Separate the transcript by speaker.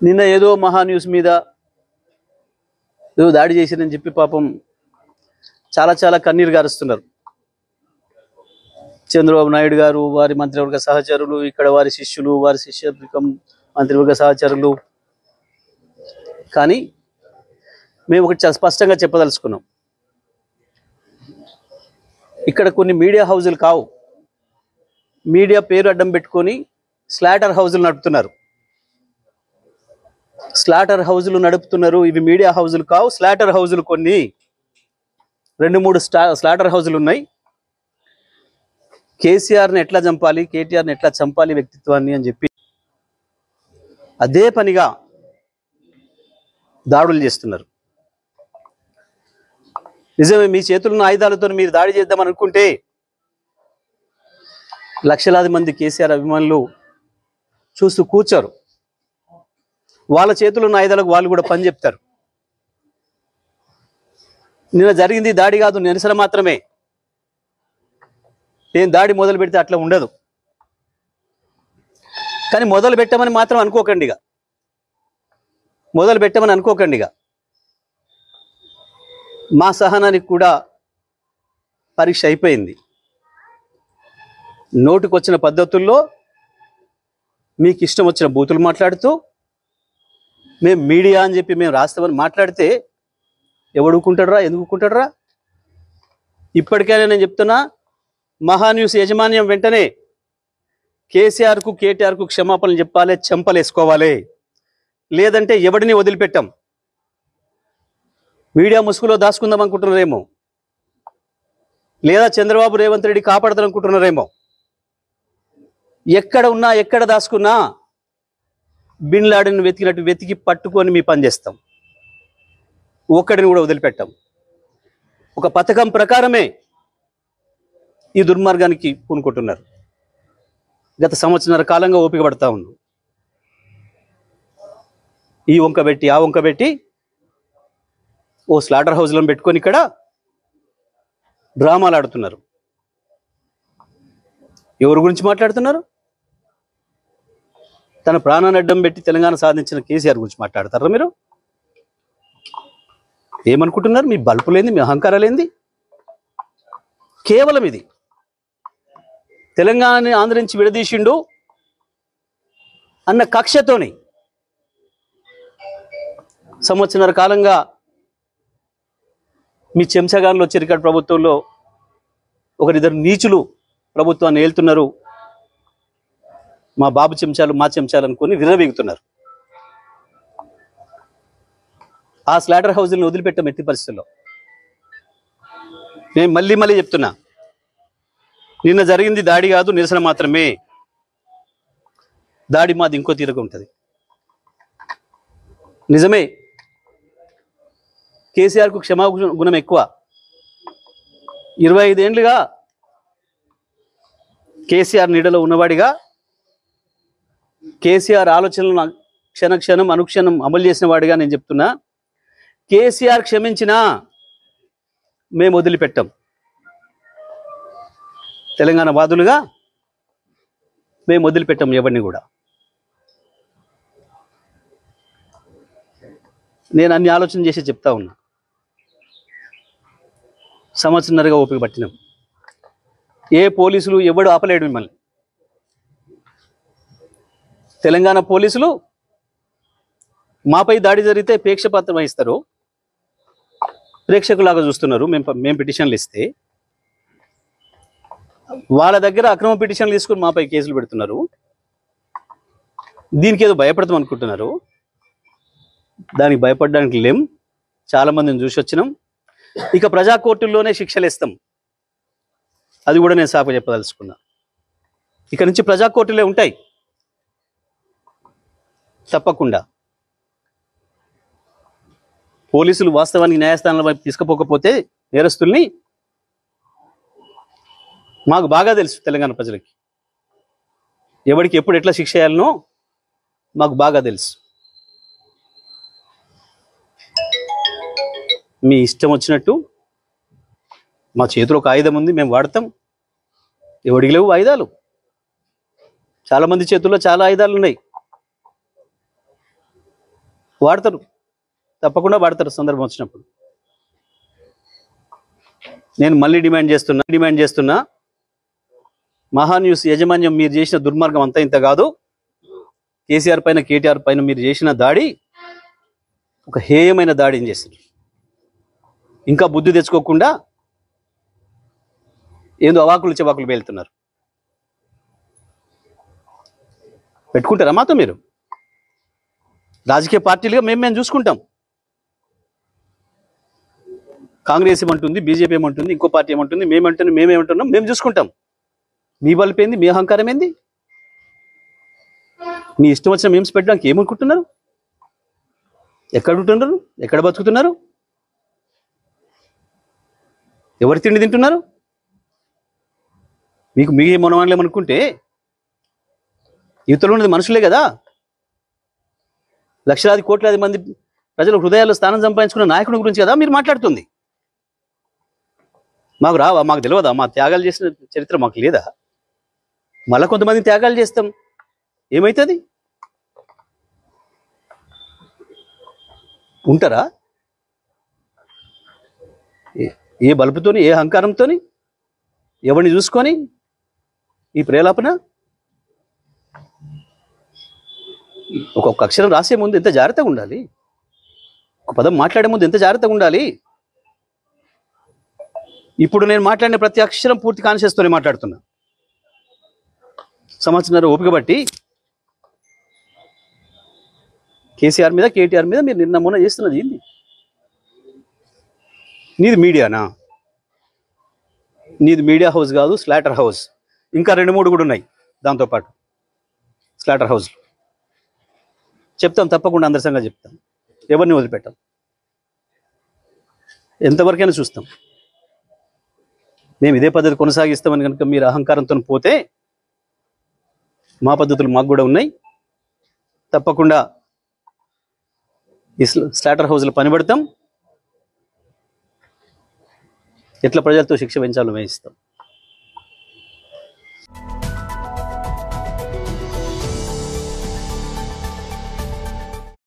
Speaker 1: నిన్న ఏదో మహా న్యూస్ మీద ఏదో దాడి చేసిరని చెప్పి పాపం చాలా చాలా కన్నీరు గారుస్తున్నారు. చంద్రబాబు నాయుడు గారు, వారి మంత్రివర్గ సహచరులు, ఇక్కడ వారి శిష్యులు, వారి శిష్యవర్గం మంత్రివర్గ సహచరులు. కానీ మేము ఒకటి చాలా స్పష్టంగా చెప్పదలుచుకున్నాం. ఇక్కడ కొన్ని మీడియా హౌజులు కావు, మీడియా పేరు అడ్డం పెట్టుకొని స్లాటర్ హౌజులు నడుపుతున్నారు. స్లాటర్ హౌజులు నడుపుతున్నారు. ఇవి మీడియా హౌజులు కావు, స్లాటర్ హౌజులు. కొన్ని 2-3 స్లాటర్ హౌజులు ఉన్నాయి. కేసీఆర్ని ఎట్లా చంపాలి, కేటీఆర్ని ఎట్లా చంపాలి వ్యక్తిత్వాన్ని అని చెప్పి అదే పనిగా దాడులు చేస్తున్నారు. నిజమే, మీ చేతుల్లో ఆయుధాలతో మీరు దాడి చేద్దామని అనుకుంటే లక్షలాది మంది కేసీఆర్ అభిమానులు చూస్తూ కూర్చోరు. వాళ్ళ చేతుల్లో ఉన్న ఆయుధాలకు వాళ్ళు కూడా పని చెప్తారు. నిన్న జరిగింది దాడి కాదు, నిరసన మాత్రమే. నేను దాడి మొదలు పెడితే అట్లా ఉండదు. కానీ మొదలు పెట్టమని మాత్రం అనుకోకండిగా, మొదలు పెట్టమని అనుకోకండిగా. మా సహనానికి కూడా పరీక్ష అయిపోయింది. నోటికొచ్చిన పద్ధతుల్లో మీకు ఇష్టం వచ్చిన బూతులు మాట్లాడుతూ మేము మీడియా అని చెప్పి మేము రాస్తామని మాట్లాడితే ఎవడుకుంటాడరా, ఎందుకుంటాడరా? ఇప్పటికైనా నేను చెప్తున్నా, మహాన్యూస్ యాజమాన్యం వెంటనే కేసీఆర్కు కేటీఆర్కు క్షమాపణలు చెప్పాలి, చెంపలేసుకోవాలి. లేదంటే ఎవడిని వదిలిపెట్టాం. మీడియా ముసుగులో దాచుకుందాం అనుకుంటున్నారేమో, లేదా చంద్రబాబు రేవంత్ రెడ్డి కాపాడతారనుకుంటున్నారేమో. ఎక్కడ ఉన్నా, ఎక్కడ దాచుకున్నా బిన్ లాడెన్ వెతికినట్టు వెతికి పట్టుకొని మీ పని చేస్తాం. ఒక్కడిని కూడా వదిలిపెట్టాం. ఒక పథకం ప్రకారమే ఈ దుర్మార్గానికి పూనుకుంటున్నారు. గత సంవత్సరాల కాలంగా ఓపిక పడతా ఉన్నాం. ఈ వంక పెట్టి ఆ వంక పెట్టి ఓ స్లాటర్ హౌస్లను పెట్టుకొని ఇక్కడ డ్రామాలు ఆడుతున్నారు. ఎవరి గురించి మాట్లాడుతున్నారు? తన ప్రాణాన్ని అడ్డం పెట్టి తెలంగాణ సాధించిన కేసీఆర్ గురించి మాట్లాడతారా మీరు? ఏమనుకుంటున్నారు? మీ బల్పులేంది, మీ అహంకారాలేంది? కేవలం ఇది తెలంగాణని ఆంధ్ర నుంచి విడదీసిండు అన్న కక్షతోని సంవత్సరాల కాలంగా మీ చెంచగాన్లో చిరికట్ ప్రభుత్వంలో ఒకరిద్దరు నీచులు ప్రభుత్వాన్ని ఏలుతున్నారు. మా బాబు చెంచాలు, మా చెంచాలు అనుకొని విర్రవీగుతున్నారు. ఆ స్లాటర్ హౌజులను వదిలిపెట్టాం ఎట్టి పరిస్థితుల్లో. నేను మళ్ళీ చెప్తున్నా, నిన్న జరిగింది దాడి కాదు, నిరసన మాత్రమే. దాడి మాది ఇంకో తీరుగా ఉంటుంది. నిజమే, కేసీఆర్కు క్షమాగుణం ఎక్కువ. 25 ఏళ్ళుగా కేసీఆర్ నీడలో ఉన్నవాడిగా, కేసీఆర్ ఆలోచనలను క్షణక్షణం అనుక్షణం అమలు చేసిన వాడిగా నేను చెప్తున్నా, కేసీఆర్ క్షమించినా మేము వదిలిపెట్టాం. తెలంగాణ వాదులుగా మేము వదిలిపెట్టాం ఎవరిని కూడా. నేను అన్ని ఆలోచన చేసి చెప్తా ఉన్నా. సంవత్సరంన్నరగా ఓపిక పట్టినాం. ఏ పోలీసులు ఎవడు ఆపలేడు మిమ్మల్ని. తెలంగాణ పోలీసులు మాపై దాడి జరిగితే ప్రేక్షపాత్ర వహిస్తారు, ప్రేక్షకులాగా చూస్తున్నారు. మేము పిటిషన్లు ఇస్తే వాళ్ళ దగ్గర అక్రమ పిటిషన్లు తీసుకుని మాపై కేసులు పెడుతున్నారు. దీనికి ఏదో భయపడతాం అనుకుంటున్నారు. దానికి భయపడడానికి లేం. చాలా మందిని చూసి వచ్చినాం. ఇక ప్రజా కోర్టుల్లోనే శిక్షలు ఇస్తాం. అది కూడా నేను సాకు చెప్పదలుచుకున్నా. ఇక నుంచి ప్రజా కోర్టులే ఉంటాయి తప్పకుండా. పోలీసులు వాస్తవానికి న్యాయస్థానాల వైపు తీసుకుపోకపోతే నేరస్తుల్ని మాకు బాగా తెలుసు. తెలంగాణ ప్రజలకి ఎవరికి ఎప్పుడు ఎట్లా శిక్ష చేయాలనో మాకు బాగా తెలుసు. మీ ఇష్టం వచ్చినట్టు మా చేతిలో ఒక ఆయుధం ఉంది, మేము వాడతాం. ఎవడికి లేవు ఆయుధాలు? చాలామంది చేతుల్లో చాలా ఆయుధాలు ఉన్నాయి. వాడతారు, తప్పకుండా వాడతారు సందర్భం వచ్చినప్పుడు. నేను మళ్ళీ డిమాండ్ చేస్తున్నా మహాన్యూస్ యాజమాన్యం మీరు చేసిన దుర్మార్గం అంతా ఇంత కాదు. కేసీఆర్ పైన కేటీఆర్ పైన మీరు చేసిన దాడి ఒక హేయమైన దాడిని చేశారు. ఇంకా బుద్ధి తెచ్చుకోకుండా ఏందో అవాకులు చెవాకులు పేలుతున్నారు. పెట్టుకుంటారా మాతో మీరు? రాజకీయ పార్టీలుగా మేము చూసుకుంటాం. కాంగ్రెస్ ఏమంటుంది, బీజేపీ ఏమంటుంది, ఇంకో పార్టీ ఏమంటుంది, మేమేమంటున్నాం, మేము చూసుకుంటాం. మీ బలుపు ఏంది, మీ అహంకారం ఏంది? మీ ఇష్టం వచ్చిన మేమ్స్ పెట్టడానికి ఏమనుకుంటున్నారు? ఎక్కడ ఉంటున్నారు? ఎక్కడ బతుకుతున్నారు? ఎవరు తిండి తింటున్నారు? మీకు మీ మనవాళ్ళేమనుకుంటే యువతలో ఉన్నది మనుషులే కదా. లక్షలాది కోట్లాది మంది ప్రజల హృదయాల్లో స్థానం సంపాదించుకున్న నాయకుడి గురించి కదా మీరు మాట్లాడుతుంది. మాకు రావా? మాకు తెలియదా? మా త్యాగాలు చేసిన చరిత్ర మాకు లేదా? మళ్ళీ కొంతమంది త్యాగాలు చేస్తాం, ఏమవుతుంది? ఉంటారా? ఏ బలుపుతోని, ఏ అహంకారంతో, ఎవరిని చూసుకొని ఈ ప్రేలాపన? ఒక్కొక్క అక్షరం రాసే ముందు ఎంత జాగ్రత్తగా ఉండాలి, ఒక పదం మాట్లాడే ముందు ఎంత జాగ్రత్తగా ఉండాలి. ఇప్పుడు నేను మాట్లాడిన ప్రతి అక్షరం పూర్తి కాన్షియస్తోనే మాట్లాడుతున్నా. సంవత్సరం ఓపిక బట్టి కేసీఆర్ మీద, కేటీఆర్ మీద మీరు నిన్న మొన్న చేస్తున్నది ఏంది? నీది మీడియానా? నీది మీడియా హౌస్ కాదు, స్లాటర్ హౌస్. ఇంకా 2-3 కూడా ఉన్నాయి దాంతోపాటు స్లాటర్ హౌస్లు. చెప్తాం, తప్పకుండా అందరి సంగతి చెప్తాం. ఎవరిని వదిలిపెట్టాం, ఎంతవరకైనా చూస్తాం. మేము ఇదే పద్ధతి కొనసాగిస్తామని కనుక మీరు అహంకారంతో పోతే మా పద్ధతులు మాకు కూడా ఉన్నాయి. తప్పకుండా ఈ స్లాటర్ హౌస్లో పనిపడతాం. ఎట్లా ప్రజలతో శిక్ష పెంచాలో వేయిస్తాం.